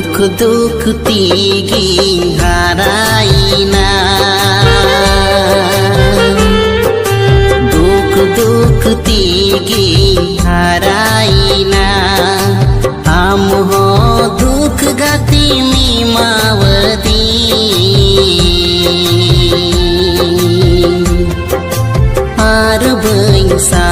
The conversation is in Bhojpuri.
दुख तिगी हाराइना दुख तिगी हाराइना हम हो दुख गति मीमावती आर बैसा